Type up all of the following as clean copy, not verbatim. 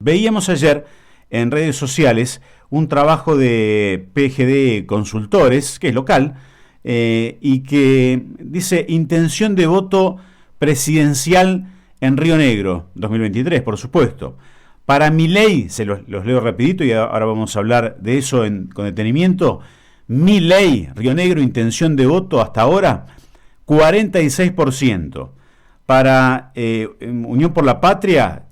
Veíamos ayer en redes sociales un trabajo de PGD Consultores, que es local, y que dice intención de voto presidencial en Río Negro, 2023, por supuesto. Para Milei, los leo rapidito y ahora vamos a hablar de eso con detenimiento. Milei, Río Negro, intención de voto hasta ahora, 46%. Para Unión por la Patria,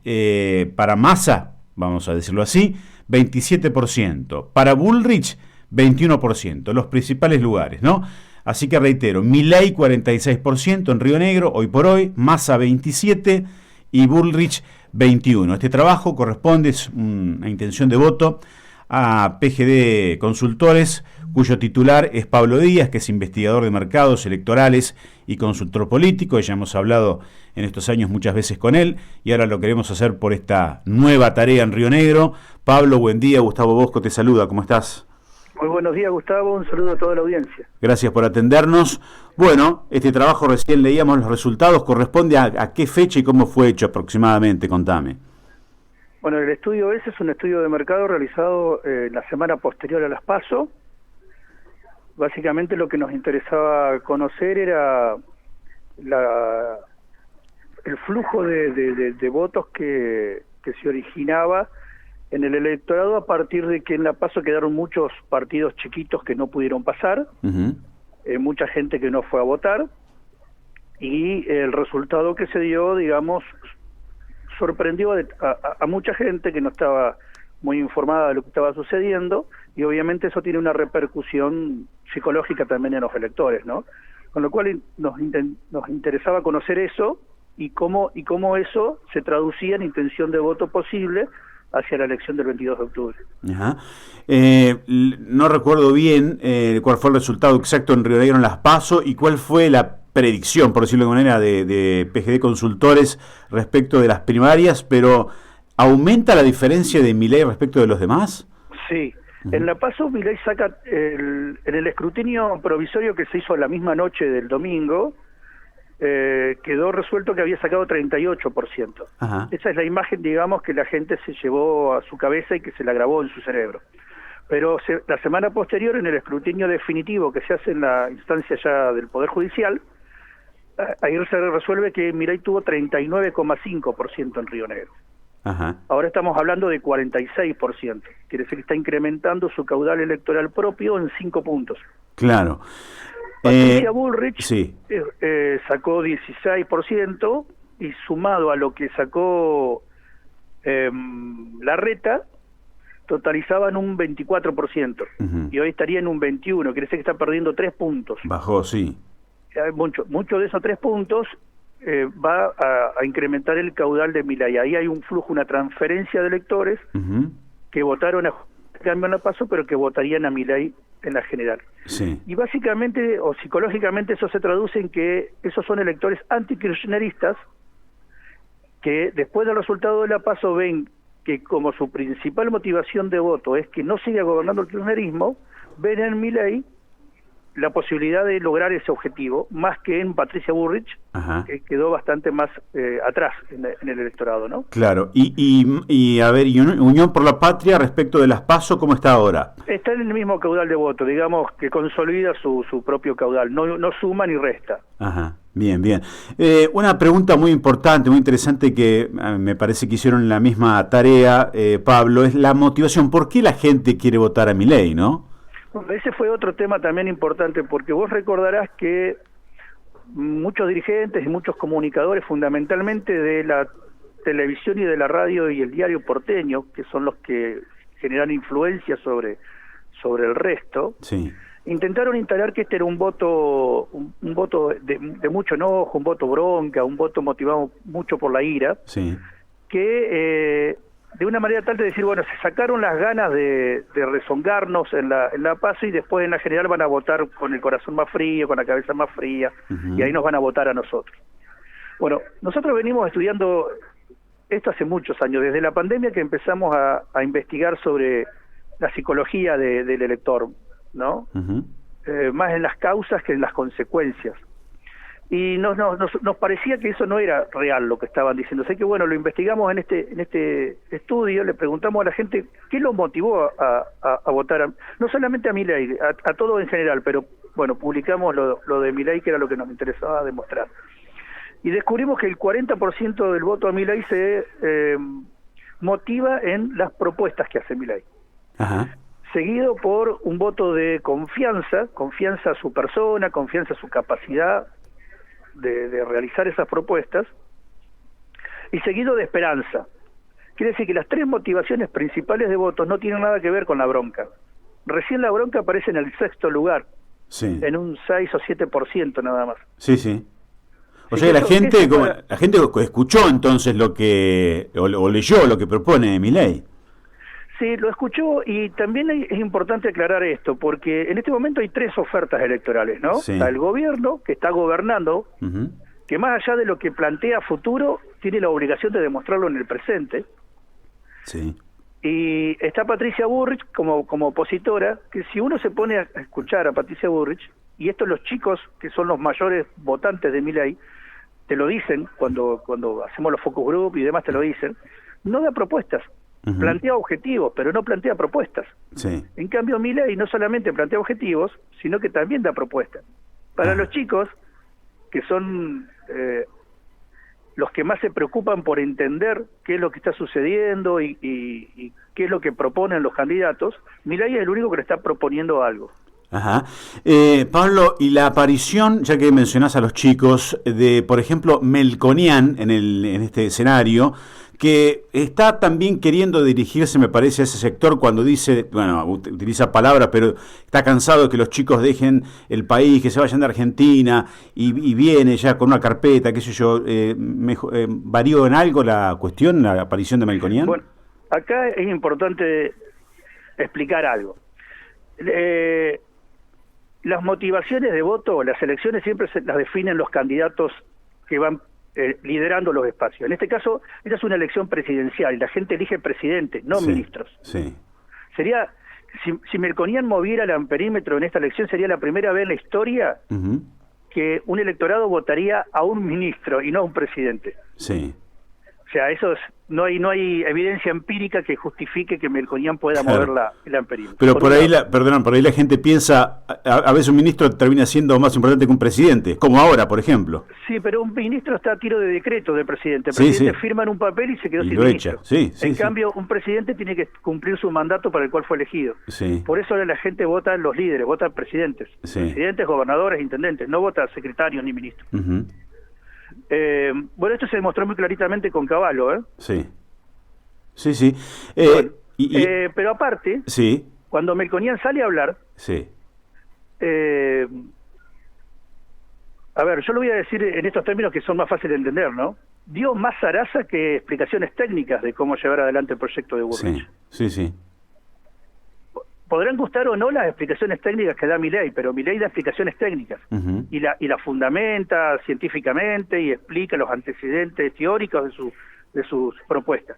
para Massa, vamos a decirlo así, 27%. Para Bullrich, 21%. Los principales lugares, ¿no? Así que reitero, Milei 46% en Río Negro, hoy por hoy, Massa 27% y Bullrich 21%. Este trabajo corresponde, es una intención de voto, a PGD Consultores, cuyo titular es Pablo Díaz, que es investigador de mercados electorales y consultor político. Ya hemos hablado en estos años muchas veces con él y ahora lo queremos hacer por esta nueva tarea en Río Negro. Pablo, buen día. Gustavo Bosco te saluda. ¿Cómo estás? Muy buenos días, Gustavo. Un saludo a toda la audiencia. Gracias por atendernos. Bueno, este trabajo recién leíamos los resultados. ¿Corresponde a qué fecha y cómo fue hecho aproximadamente? Contame. Bueno, el estudio ese es un estudio de mercado realizado la semana posterior a las PASO. Básicamente lo que nos interesaba conocer era el flujo de votos que se originaba en el electorado a partir de que en la PASO quedaron muchos partidos chiquitos que no pudieron pasar, mucha gente que no fue a votar, y el resultado que se dio, digamos, sorprendió a mucha gente que no estaba muy informada de lo que estaba sucediendo, y obviamente eso tiene una repercusión psicológica también en los electores, ¿no? Con lo cual nos interesaba conocer eso y cómo eso se traducía en intención de voto posible hacia la elección del 22 de octubre. Ajá. No recuerdo bien cuál fue el resultado exacto en Río Negro en las PASO y cuál fue la predicción, por decirlo de alguna manera, de PGD Consultores respecto de las primarias, pero ¿aumenta la diferencia de Milei respecto de los demás? Sí. En la PASO Milei saca, en el escrutinio provisorio que se hizo la misma noche del domingo, quedó resuelto que había sacado 38%. Ajá. Esa es la imagen, digamos, que la gente se llevó a su cabeza y que se la grabó en su cerebro. Pero la semana posterior, en el escrutinio definitivo que se hace en la instancia ya del Poder Judicial, ahí se resuelve que Milei tuvo 39,5% en Río Negro. Ajá. Ahora estamos hablando de 46%. Quiere decir que está incrementando su caudal electoral propio en 5 puntos. Claro. Patricia Bullrich sí. Sacó 16% y sumado a lo que sacó Larreta, totalizaban un 24%. Y hoy estaría en un 21%. Quiere decir que está perdiendo 3 puntos. Bajó, sí. Mucho de esos 3 puntos va a incrementar el caudal de Milei. Ahí hay un flujo, una transferencia de electores que votaron a cambio en la PASO, pero que votarían a Milei en la general. Sí. Y básicamente, o psicológicamente, eso se traduce en que esos son electores antikirchneristas que después del resultado de la PASO ven que como su principal motivación de voto es que no siga gobernando el kirchnerismo, ven en Milei la posibilidad de lograr ese objetivo, más que en Patricia Bullrich, que quedó bastante más atrás en el electorado, ¿no? Claro, y a ver, Unión por la Patria respecto de las PASO, ¿cómo está ahora? Está en el mismo caudal de voto, digamos que consolida su propio caudal, no suma ni resta. Ajá, bien, bien. Una pregunta muy importante, muy interesante que me parece que hicieron la misma tarea, Pablo, es la motivación. ¿Por qué la gente quiere votar a Milei, no? Ese fue otro tema también importante, porque vos recordarás que muchos dirigentes y muchos comunicadores, fundamentalmente de la televisión y de la radio y el diario porteño, que son los que generan influencia sobre el resto, sí, intentaron instalar que este era un voto de mucho enojo, un voto bronca, un voto motivado mucho por la ira, sí, que de una manera tal de decir, bueno, se sacaron las ganas de rezongarnos en la PASO y después en la general van a votar con el corazón más frío, con la cabeza más fría, y ahí nos van a votar a nosotros. Bueno, nosotros venimos estudiando esto hace muchos años, desde la pandemia que empezamos a investigar sobre la psicología del elector, ¿no? Más en las causas que en las consecuencias. y nos parecía que eso no era real lo que estaban diciendo. Así que bueno, lo investigamos en este estudio, le preguntamos a la gente qué lo motivó a votar, no solamente a Milei, a todo en general, pero bueno, publicamos lo de Milei, que era lo que nos interesaba demostrar. Y descubrimos que el 40% del voto a Milei se motiva en las propuestas que hace Milei. Ajá. Seguido por un voto de confianza a su persona, confianza a su capacidad de realizar esas propuestas, y seguido de esperanza. Quiere decir que las tres motivaciones principales de votos no tienen nada que ver con la bronca. Recién la bronca aparece en el sexto lugar, Sí. en un 6 o 7% nada más. Sí, sí. O Sí, sea, eso la gente escuchó entonces o leyó lo que propone Milei. Sí, lo escuchó, y también es importante aclarar esto, porque en este momento hay tres ofertas electorales, ¿no? Sí. Está el gobierno, que está gobernando, Ujú. que más allá de lo que plantea futuro, tiene la obligación de demostrarlo en el presente. Sí. Y está Patricia Bullrich como opositora, que si uno se pone a escuchar a Patricia Bullrich, y esto los chicos, que son los mayores votantes de Milei, te lo dicen cuando hacemos los focus group y demás, te lo dicen, no da propuestas. Ujú. Plantea objetivos, pero no plantea propuestas. Sí. En cambio, Milei no solamente plantea objetivos, sino que también da propuestas. Para los chicos, que son los que más se preocupan por entender qué es lo que está sucediendo y qué es lo que proponen los candidatos, Milei es el único que le está proponiendo algo. Ajá. Pablo, y la aparición, ya que mencionás a los chicos, de, por ejemplo, Melconian en este escenario, que está también queriendo dirigirse, me parece, a ese sector cuando dice, bueno, utiliza palabras, pero está cansado de que los chicos dejen el país, que se vayan de Argentina, y viene ya con una carpeta, qué sé yo. ¿Varió en algo la cuestión, la aparición de Melconian? Bueno, acá es importante explicar algo. Las motivaciones de voto, las elecciones siempre las definen los candidatos que van liderando los espacios. En este caso, esta es una elección presidencial y la gente elige presidentes, no ministros. Sí. Sería, si Melconian moviera el amperímetro en esta elección, sería la primera vez en la historia que un electorado votaría a un ministro y no a un presidente. Sí. O sea, no hay evidencia empírica que justifique que Melconian pueda mover el amperímetro. Pero por ahí la gente piensa, a veces un ministro termina siendo más importante que un presidente, como ahora, por ejemplo. Sí, pero un ministro está a tiro de decreto del presidente. El presidente firma en un papel y se quedó sin ministro. En cambio, un presidente tiene que cumplir su mandato para el cual fue elegido. Sí. Por eso la gente vota a los líderes, vota a presidentes. Sí. Presidentes, gobernadores, intendentes, no vota a secretarios ni ministros. Bueno, esto se demostró muy claritamente con Cavallo, ¿eh? Sí. Sí, sí. Bueno, pero aparte, sí. Cuando Melconian sale a hablar, sí. A ver, yo lo voy a decir en estos términos que son más fáciles de entender, ¿no? Dio más zaraza que explicaciones técnicas de cómo llevar adelante el proyecto de Bullrich. Sí, sí, sí. Podrán gustar o no las explicaciones técnicas que da Milei, pero Milei da explicaciones técnicas y la fundamenta científicamente y explica los antecedentes teóricos de sus propuestas.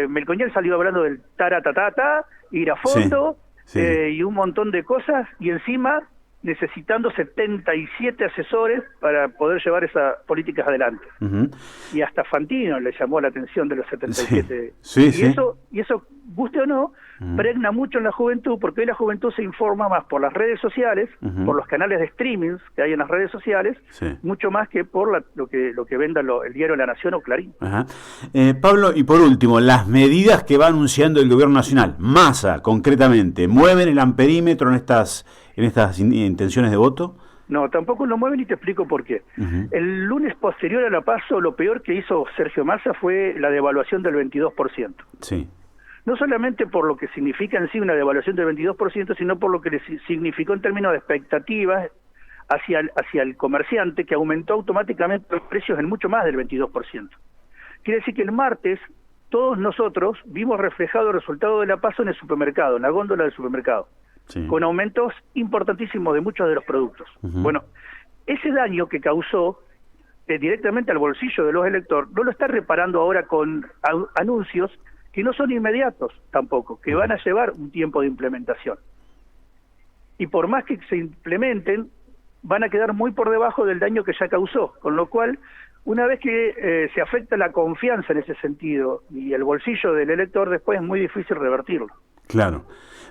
Melconian salió hablando del taratatata, ir a fondo y un montón de cosas, y encima necesitando 77 asesores para poder llevar esas políticas adelante. Y hasta Fantino le llamó la atención de los 77. Y eso, guste o no, pregna mucho en la juventud, porque hoy la juventud se informa más por las redes sociales, por los canales de streaming que hay en las redes sociales, mucho más que por lo que venda el diario La Nación o Clarín. Pablo, y por último, las medidas que va anunciando el gobierno nacional, Massa concretamente, ¿mueven el amperímetro en estas intenciones de voto? No, tampoco lo mueven, y te explico por qué. El lunes posterior a la PASO, lo peor que hizo Sergio Massa fue la devaluación del 22%. Sí. No solamente por lo que significa en sí una devaluación del 22%, sino por lo que le significó en términos de expectativas hacia el comerciante, que aumentó automáticamente los precios en mucho más del 22%. Quiere decir que el martes todos nosotros vimos reflejado el resultado de la PASO en el supermercado, en la góndola del supermercado, con aumentos importantísimos de muchos de los productos. Bueno, ese daño que causó directamente al bolsillo de los electores no lo está reparando ahora con anuncios que no son inmediatos tampoco, que van a llevar un tiempo de implementación. Y por más que se implementen, van a quedar muy por debajo del daño que ya causó, con lo cual, una vez que se afecta la confianza en ese sentido y el bolsillo del elector, después es muy difícil revertirlo. Claro.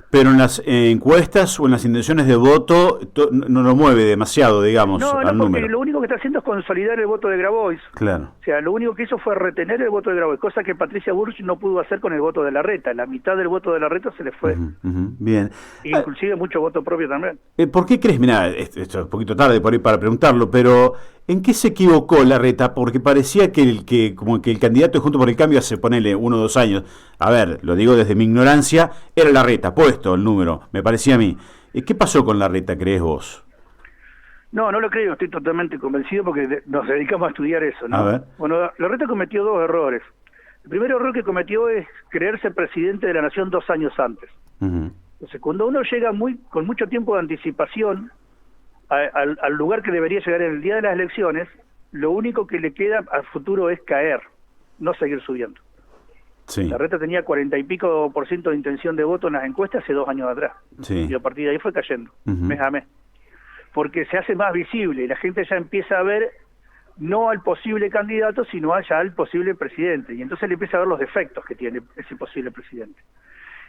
Pero en las encuestas o en las intenciones de voto no lo mueve demasiado, digamos, No, al porque número. lo único que está haciendo es consolidar el voto de Grabois. Claro. O sea, lo único que hizo fue retener el voto de Grabois, cosa que Patricia Bullrich no pudo hacer con el voto de Larreta. La mitad del voto de Larreta se le fue. Bien. Inclusive mucho voto propio también. ¿Por qué crees? Mirá, esto es un poquito tarde por ahí para preguntarlo, pero ¿en qué se equivocó Larreta? Porque parecía que el candidato de Juntos por el Cambio hace, ponele, 1 o 2 años, a ver, lo digo desde mi ignorancia, era Larreta, puesto el número, me parecía a mí. ¿Qué pasó con Larreta, crees vos? No lo creo, estoy totalmente convencido porque nos dedicamos a estudiar eso, ¿no? A ver. Bueno, Larreta cometió 2 errores. El primer error que cometió es creerse presidente de la nación 2 años antes. Entonces, cuando uno llega con mucho tiempo de anticipación al lugar que debería llegar en el día de las elecciones, lo único que le queda al futuro es caer, no seguir subiendo. Sí. Larreta tenía 40 y pico % de intención de voto en las encuestas hace 2 años atrás. Sí. Y a partir de ahí fue cayendo, mes a mes. Porque se hace más visible y la gente ya empieza a ver no al posible candidato, sino ya al posible presidente. Y entonces le empieza a ver los defectos que tiene ese posible presidente.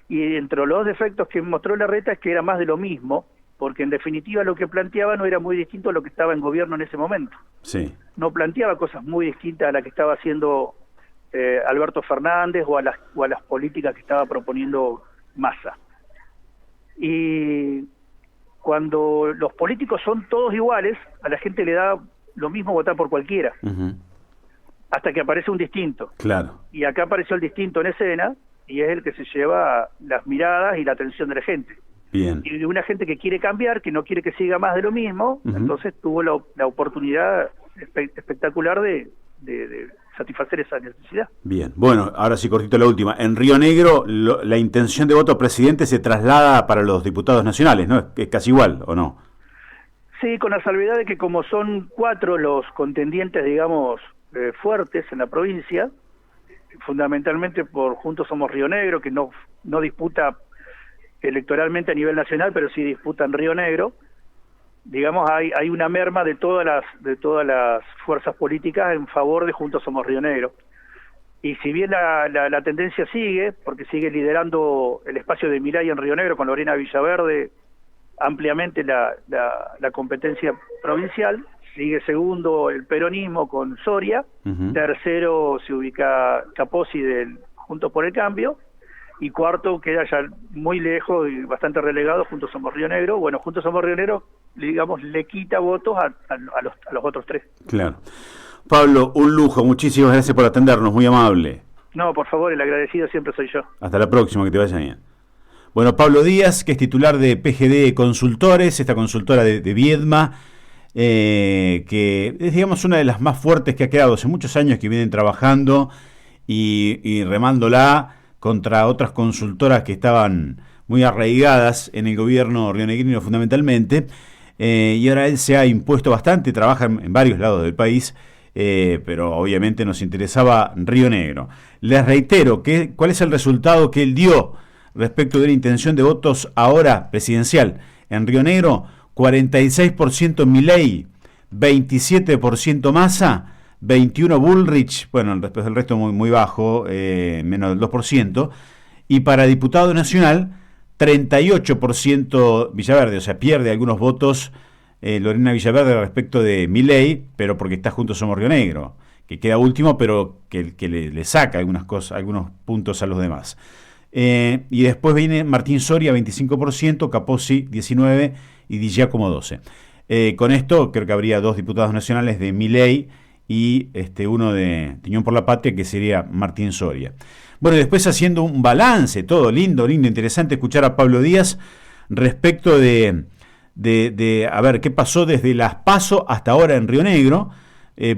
Y entre los defectos que mostró Larreta es que era más de lo mismo, porque en definitiva lo que planteaba no era muy distinto a lo que estaba en gobierno en ese momento. Sí. No planteaba cosas muy distintas a las que estaba haciendo Alberto Fernández o a las políticas que estaba proponiendo Massa. Y cuando los políticos son todos iguales, a la gente le da lo mismo votar por cualquiera, hasta que aparece un distinto. Claro. Y acá apareció el distinto en escena, y es el que se lleva las miradas y la atención de la gente. Bien. Y de una gente que quiere cambiar, que no quiere que siga más de lo mismo, entonces tuvo la oportunidad espectacular de satisfacer esa necesidad. Bien, bueno, ahora sí cortito la última. En Río Negro la intención de voto presidente se traslada para los diputados nacionales, ¿no? Es casi igual, ¿o no? Sí, con la salvedad de que como son 4 los contendientes, digamos, fuertes en la provincia, fundamentalmente por Juntos Somos Río Negro, que no disputa electoralmente a nivel nacional, pero sí disputa en Río Negro, digamos, hay una merma de todas las fuerzas políticas en favor de Juntos Somos Río Negro. Y si bien la tendencia sigue, porque sigue liderando el espacio de Milei en Río Negro con Lorena Villaverde ampliamente la competencia provincial, sigue segundo el peronismo con Soria, tercero se ubica Capozzi del Juntos por el Cambio, y cuarto queda ya muy lejos y bastante relegado Juntos Somos Río Negro. Bueno, Juntos Somos Río Negro, digamos, le quita votos a los otros 3. Claro. Pablo, un lujo, muchísimas gracias por atendernos, muy amable. No, por favor, el agradecido siempre soy yo. Hasta la próxima, que te vaya bien. Bueno, Pablo Díaz, que es titular de PGD Consultores, esta consultora de Viedma, que es, digamos, una de las más fuertes que ha quedado hace muchos años, que vienen trabajando y remándola contra otras consultoras que estaban muy arraigadas en el gobierno rionegrino fundamentalmente, y ahora él se ha impuesto bastante, trabaja en varios lados del país, pero obviamente nos interesaba Río Negro. Les reitero, ¿cuál es el resultado que él dio respecto de la intención de votos ahora presidencial? En Río Negro, 46% Milei, 27% Massa, 21 Bullrich, bueno, después del resto muy bajo, menos del 2%, y para diputado nacional, 38% Villaverde, o sea, pierde algunos votos Lorena Villaverde respecto de Milei, pero porque está Juntos Somos Río Negro, que queda último, pero que le saca algunas cosas, algunos puntos a los demás. Y después viene Martín Soria, 25%, Capozzi, 19%, y Di Giacomo, 12%. Con esto creo que habría 2 diputados nacionales de Milei y uno de Unión por la Patria, que sería Martín Soria. Bueno, y después haciendo un balance, todo lindo, interesante escuchar a Pablo Díaz respecto de a ver qué pasó desde las PASO hasta ahora en Río Negro.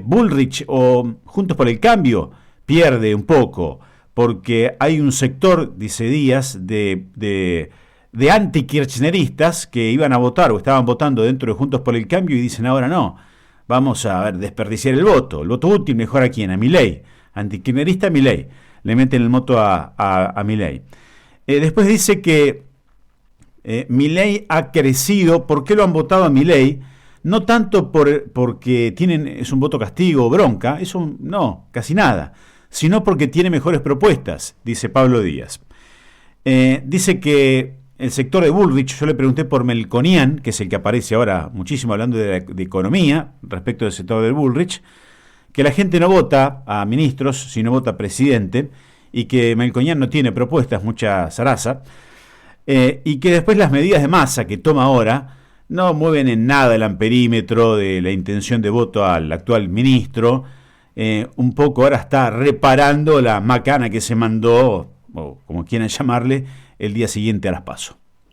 Bullrich o Juntos por el Cambio pierde un poco, porque hay un sector, dice Díaz, de anti-kirchneristas que iban a votar o estaban votando dentro de Juntos por el Cambio y dicen ahora no, vamos a desperdiciar el voto útil mejor a quién, a Milei, anti-kirchnerista Milei, le meten el voto a Milei. Después dice que Milei ha crecido. ¿Por qué lo han votado a Milei? no tanto porque es un voto castigo o bronca, eso no, casi nada, sino porque tiene mejores propuestas, dice Pablo Díaz. Dice que el sector de Bullrich, yo le pregunté por Melconian, que es el que aparece ahora muchísimo hablando de economía respecto del sector de Bullrich, que la gente no vota a ministros, sino vota a presidente, y que Melconian no tiene propuestas, mucha zaraza, y que después las medidas de Massa que toma ahora no mueven en nada el amperímetro de la intención de voto al actual ministro. Un poco ahora está reparando la macana que se mandó, o como quieran llamarle, el día siguiente a las PASO.